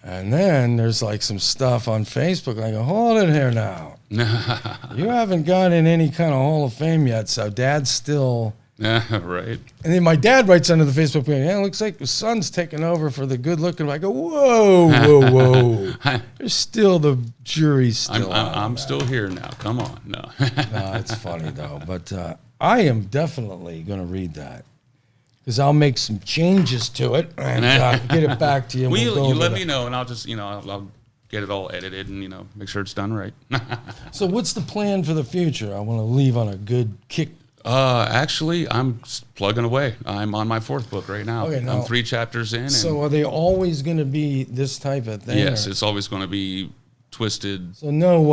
S1: And then there's some stuff on Facebook. And I go, hold it here now. You haven't got in any kind of Hall of Fame yet, so Dad's still.
S2: Yeah, right.
S1: And then my dad writes under the Facebook page, "Yeah, it looks like the son's taking over for the good looking." I go, whoa. There's still the jury's still out.
S2: I'm still here now. Come on. No.
S1: No, it's funny though. But I am definitely going to read that because I'll make some changes to it and get it back to you.
S2: Well, you let me know, and I'll just, I'll get it all edited and, make sure it's done right.
S1: So what's the plan for the future? I want to leave on a good kick.
S2: Actually, I'm plugging away. I'm on my 4th book right now.
S1: Okay,
S2: I'm 3 chapters in.
S1: So are they always going to be this type of thing?
S2: Yes, it's always going to be twisted.
S1: So no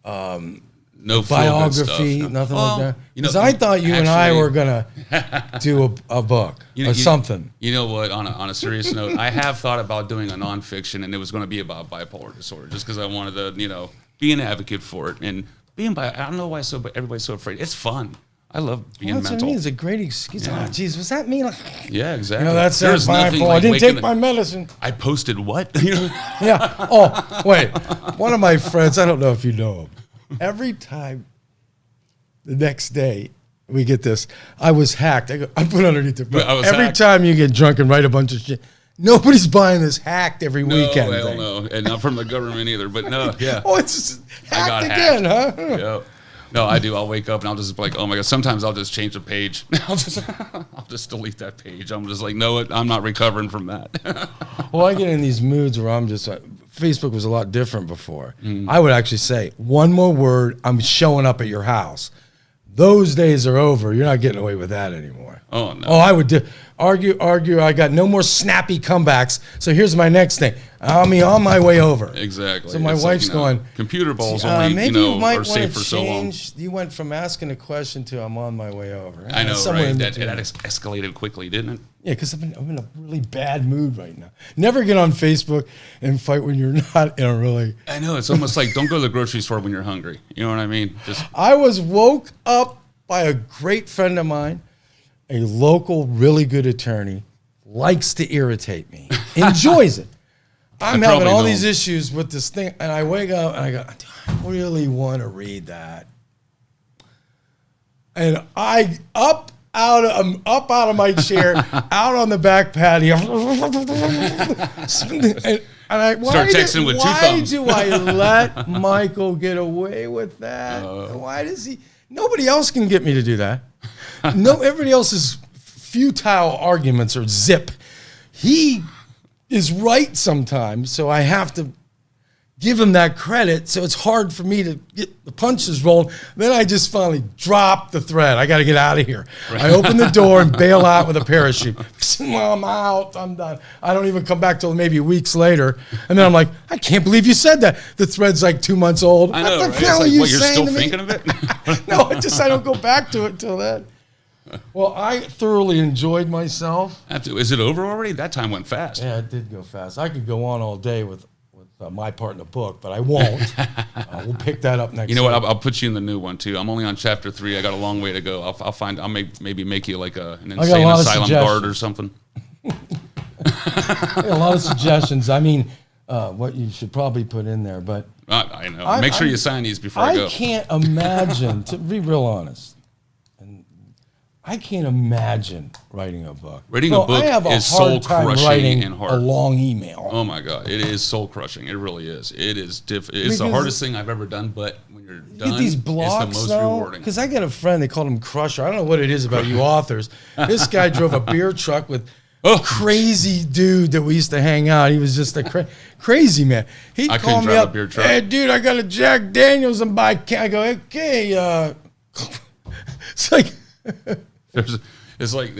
S1: biography,
S2: stuff,
S1: nothing like that. Because I thought you and I were going to do a book or something.
S2: You know what? On a serious note, I have thought about doing a nonfiction, and it was going to be about bipolar disorder, just because I wanted to, be an advocate for it and. I don't know why everybody's so afraid. It's fun. I love being mental.
S1: What I mean. It's a great excuse.
S2: Yeah.
S1: Oh, geez, was that me?
S2: Yeah, exactly.
S1: That's bipolar. I didn't take my medicine.
S2: I posted what?
S1: Yeah. Oh, wait. One of my friends, I don't know if you know him. Every time the next day, we get this. I was hacked. I put underneath it.
S2: I was
S1: Every
S2: hacked.
S1: time you get drunk and write a bunch of shit, nobody's buying this hacked every weekend
S2: hell
S1: thing.
S2: no, and not from the government either. But no, yeah.
S1: Oh, it's just
S2: I got
S1: hacked again,
S2: hacked.
S1: huh?
S2: Yep. No, I do. I'll wake up and I'll just be like, oh my god. Sometimes I'll just change the page. I'll just delete that page. I'm just like, no, I'm not recovering from that.
S1: Well, I get in these moods where I'm just like, Facebook was a lot different before. I would actually say, one more word, I'm showing up at your house. Those days are over. You're not getting away with that anymore.
S2: Oh no.
S1: Oh, I would argue. I got no more snappy comebacks. So here's my next thing. I'm on my way over.
S2: Exactly.
S1: So my
S2: It's
S1: wife's going,
S2: computer balls only,
S1: maybe you might
S2: are
S1: want
S2: safe
S1: to
S2: for so long.
S1: change. You went from asking a question to I'm on my way over.
S2: I know,
S1: Somewhere
S2: right?
S1: in
S2: That
S1: between.
S2: escalated quickly, didn't it?
S1: Yeah, because I'm in a really bad mood right now. Never get on Facebook and fight when you're not in a really.
S2: I know. It's almost like don't go to the grocery store when you're hungry. You know what I mean? Just
S1: I was woke up by a great friend of mine, a local, really good attorney, likes to irritate me, enjoys it. I'm having all these issues with this thing, and I wake up and I go, do I really want to read that? And I'm up out of my chair, out on the back patio, and I
S2: Start texting with two thumbs.
S1: do I let Michael get away with that? Why does he? Nobody else can get me to do that. No, everybody else's futile arguments are zip. He is right sometimes, so I have to give him that credit. So it's hard for me to get the punches rolled. Then I just finally drop the thread. I got to get out of here. Right. I open the door and bail out with a parachute. I'm out. I'm done. I don't even come back till maybe weeks later. And then I'm like, I can't believe you said that. The thread's like 2 months old.
S2: I know,
S1: what the
S2: right?
S1: hell
S2: It's
S1: are
S2: like,
S1: you
S2: what, you're
S1: saying
S2: still
S1: to me?
S2: thinking of it?
S1: No, I don't go back to it until then. Well, I thoroughly enjoyed myself.
S2: Is it over already? That time went fast.
S1: Yeah, it did go fast. I could go on all day with my part in the book, but I won't. We'll pick that up next.
S2: You know
S1: week.
S2: what? I'll put you in the new one too. I'm only on chapter 3. I got a long way to go. I'll maybe make you like an insane asylum guard or something.
S1: A lot of suggestions. I mean, what you should probably put in there, but
S2: I know. Make sure you sign these before I go.
S1: I can't imagine, to be real honest, and I can't imagine writing a book.
S2: Writing a book
S1: I have a
S2: is
S1: hard time
S2: soul-crushing
S1: writing
S2: and hard.
S1: a long email.
S2: Oh my God, it is soul crushing. It really is. It is It's
S1: Because
S2: the hardest thing I've ever done. But when you're
S1: You
S2: done,
S1: get these
S2: it's the
S1: blocks,
S2: most
S1: though,
S2: rewarding.
S1: because I got a friend, they called him Crusher. I don't know what it is about you authors. This guy drove a beer truck with crazy dude that we used to hang out. He was just a crazy man. He
S2: I
S1: called
S2: couldn't
S1: me
S2: drive
S1: up,
S2: a beer truck.
S1: hey, dude, I got a Jack Daniels and buy. I go, okay. It's like,
S2: It's like,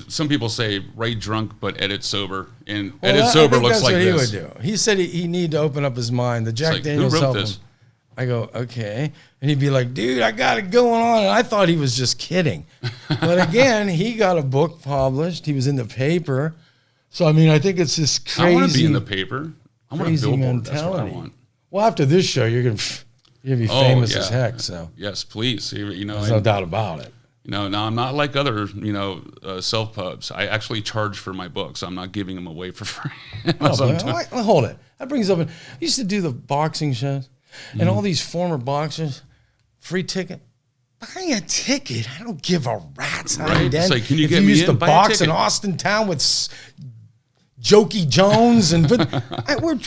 S2: some people say write drunk but edit sober, and edit sober looks like
S1: that's what
S2: this.
S1: he would do. He said he needed to open up his mind. The Jack
S2: like, who
S1: Daniels
S2: wrote
S1: helped
S2: this?
S1: him. I go, okay. And he'd be like, dude, I got it going on. And I thought he was just kidding. But again, he got a book published. He was in the paper. So, I mean, I think it's this crazy.
S2: I want to be in the paper. I want a
S1: crazy
S2: billboard. That's what I
S1: mentality.
S2: want.
S1: Well, after this show, you're going to be famous as
S2: yeah.
S1: heck. So
S2: Yes, please.
S1: there's no doubt about it.
S2: Now I'm not like other, self pubs. I actually charge for my books. I'm not giving them away for free.
S1: Hold it. That brings up, I used to do the boxing shows, and all these former boxers, free ticket. Buy a ticket. I don't give a rat's
S2: Right.
S1: hind
S2: It's
S1: end.
S2: like, can you
S1: if
S2: get
S1: you
S2: me
S1: used to
S2: in? Buy a
S1: box in
S2: ticket.
S1: Austin Town with Jokey Jones,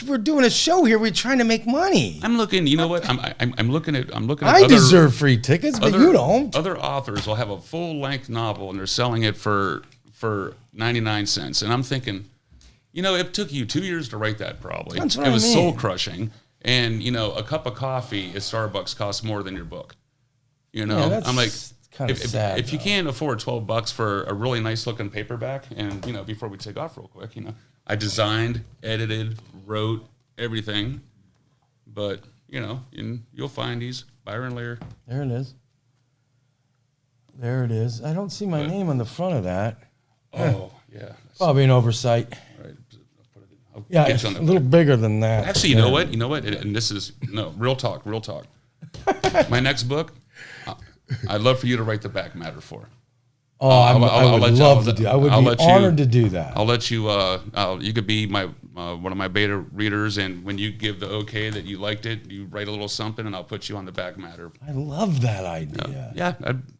S1: we're doing a show here. We're trying to make money.
S2: I'm looking. You know what? I'm looking at.
S1: I
S2: other,
S1: deserve free tickets, but you don't.
S2: Other authors will have a full length novel and they're selling it for 99 cents, and I'm thinking, it took you 2 years to write that. Probably
S1: That's what
S2: it
S1: I
S2: was
S1: mean.
S2: soul crushing, and a cup of coffee at Starbucks costs more than your book.
S1: that's
S2: I'm like,
S1: kinda sad,
S2: if you
S1: though.
S2: can't afford $12 for a really nice looking paperback, and before we take off real quick, I designed, edited, wrote everything, but you'll find these Byron Lair.
S1: There it is. There it is. I don't see my name on the front of that.
S2: Oh yeah,
S1: Probably an oversight.
S2: all right. I'll
S1: Yeah,
S2: get
S1: it's
S2: you
S1: a
S2: on that.
S1: little bigger than that.
S2: Actually, you know what? And this is real talk. My next book, I'd love for you to write the back matter for.
S1: Oh, I would love to do. I would
S2: I'll
S1: be
S2: let you-
S1: honored to do that.
S2: I'll let you. You could be one of my beta readers, and when you give the okay that you liked it, you write a little something, and I'll put you on the back matter.
S1: I love that idea.
S2: Yeah,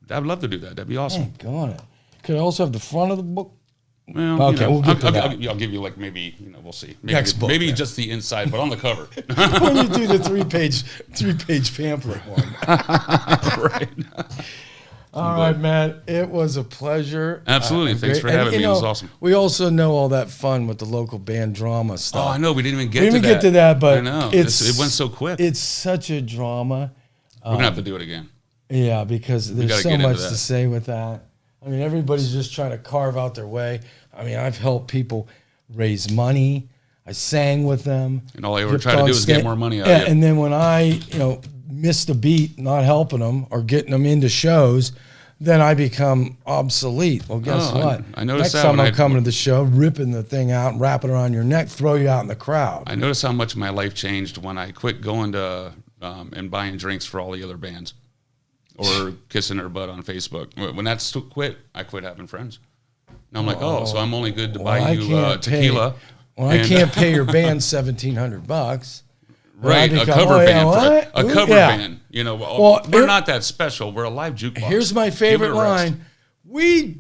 S2: I'd love to do that. That'd be awesome.
S1: Got it. Could I also have the front of the book?
S2: Well,
S1: Okay, we'll get to that.
S2: I'll give you like maybe we'll see. Maybe,
S1: Next book,
S2: maybe
S1: yeah.
S2: just the inside, but on the cover.
S1: When you do the three-page pamphlet one.
S2: Right.
S1: All right, man. It was a pleasure.
S2: Absolutely. Thanks for having me. It was awesome.
S1: We also know all that fun with the local band drama stuff.
S2: Oh, I know. We didn't even get
S1: We didn't get to that, but
S2: I know.
S1: it's-
S2: It went so quick.
S1: It's such a drama.
S2: We're going to have to do it again.
S1: Yeah, because there's
S2: gotta
S1: so
S2: get into
S1: much
S2: that.
S1: to say with that. I mean, everybody's just trying to carve out their way. I mean, I've helped people raise money. I sang with them.
S2: And all I ever
S1: Kept
S2: try to
S1: on
S2: do is get more money out
S1: Yeah,
S2: of you.
S1: and then when I, missed a beat, not helping them or getting them into shows, then I become obsolete. Well, guess
S2: Oh,
S1: what?
S2: I noticed
S1: Next
S2: that
S1: time
S2: when
S1: I'm coming to the show, ripping the thing out, wrapping it around your neck, throw you out in the crowd.
S2: I noticed how much my life changed when I quit going to and buying drinks for all the other bands or kissing her butt on Facebook. When that's quit, I quit having friends. And I'm like, so I'm only good to buy you tequila.
S1: I can't pay your band $1,700.
S2: Right, a cover band. A cover band. We're not that special. We're a live jukebox.
S1: Here's my
S2: Give it
S1: favorite
S2: a rest.
S1: line. We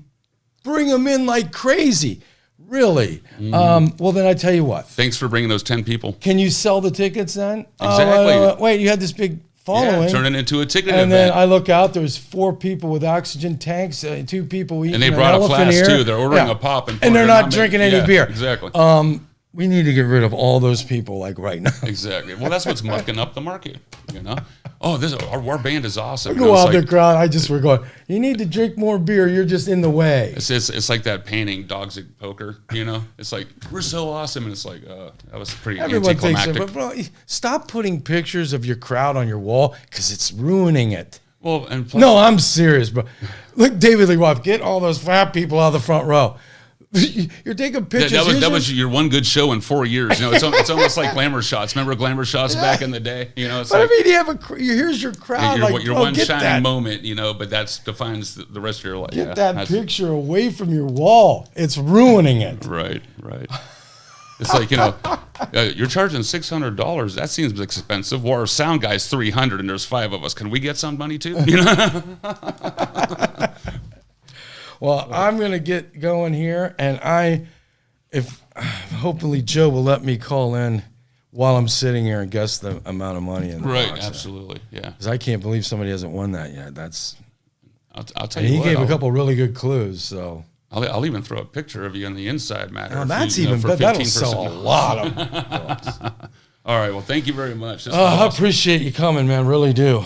S1: bring them in like crazy. Really? Well, then I tell you what.
S2: Thanks for bringing those 10 people.
S1: Can you sell the tickets then?
S2: Exactly.
S1: Wait, you had this big following.
S2: Yeah, turn it into a ticket
S1: and
S2: event.
S1: then I look out, there's 4 people with oxygen tanks, 2 people eating
S2: And they
S1: an
S2: brought a
S1: elephant
S2: flask,
S1: ear.
S2: too. They're ordering a pop.
S1: And they're not drinking any beer.
S2: Exactly.
S1: We need to get rid of all those people like right now.
S2: Exactly. Well, that's what's mucking up the market, Oh, our band is awesome.
S1: Go out the crowd. We're going, you need to drink more beer. You're just in the way.
S2: It's like that painting, Dogs at Poker, It's like, we're so awesome. And it's like, that was pretty
S1: Everyone thinks
S2: anticlimactic.
S1: it, but bro, stop putting pictures of your crowd on your wall because it's ruining it.
S2: Well, and plus,
S1: No, I'm serious, bro. Look, David Lee Roth, get all those fat people out of the front row. You're taking pictures.
S2: that was your one good show in 4 years. It's almost like Glamour Shots. Remember Glamour Shots back in the day? It's
S1: but
S2: like,
S1: I mean, you have here's your crowd.
S2: your one
S1: get
S2: shining
S1: that,
S2: moment, but that defines the rest of your life.
S1: Get that picture away from your wall. It's ruining it.
S2: Right. It's like, you're charging $600. That seems expensive. Well, our sound guy's $300 and there's 5 of us. Can we get some money too?
S1: Well, I'm going to get going here, and hopefully Joe will let me call in while I'm sitting here and guess the amount of money in the
S2: Right,
S1: box.
S2: absolutely, yeah.
S1: Because I can't believe somebody hasn't won that yet.
S2: I'll tell
S1: And
S2: you
S1: he
S2: what.
S1: gave a couple really good clues, so.
S2: I'll even throw a picture of you on the inside matter.
S1: Now,
S2: if
S1: that's
S2: you,
S1: even
S2: for
S1: better. That'll
S2: 15%.
S1: sell a lot of books.
S2: All right, well, thank you very much. This was
S1: I
S2: awesome.
S1: appreciate you coming, man. Really do.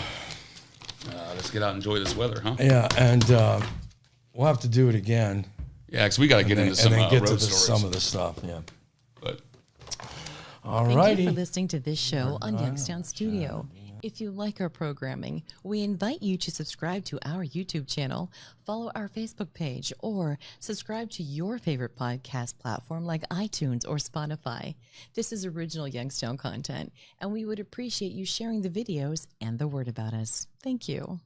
S2: Let's get out and enjoy this weather, huh?
S1: Yeah, and we'll have to do it again.
S2: Yeah, because we got to get into some
S1: and then get
S2: road
S1: to
S2: stories.
S1: some of the stuff. Yeah.
S2: But
S1: All
S3: Thank
S1: righty.
S3: you for listening to this show on Youngstown Studio. If you like our programming, we invite you to subscribe to our YouTube channel, follow our Facebook page, or subscribe to your favorite podcast platform like iTunes or Spotify. This is original Youngstown content, and we would appreciate you sharing the videos and the word about us. Thank you.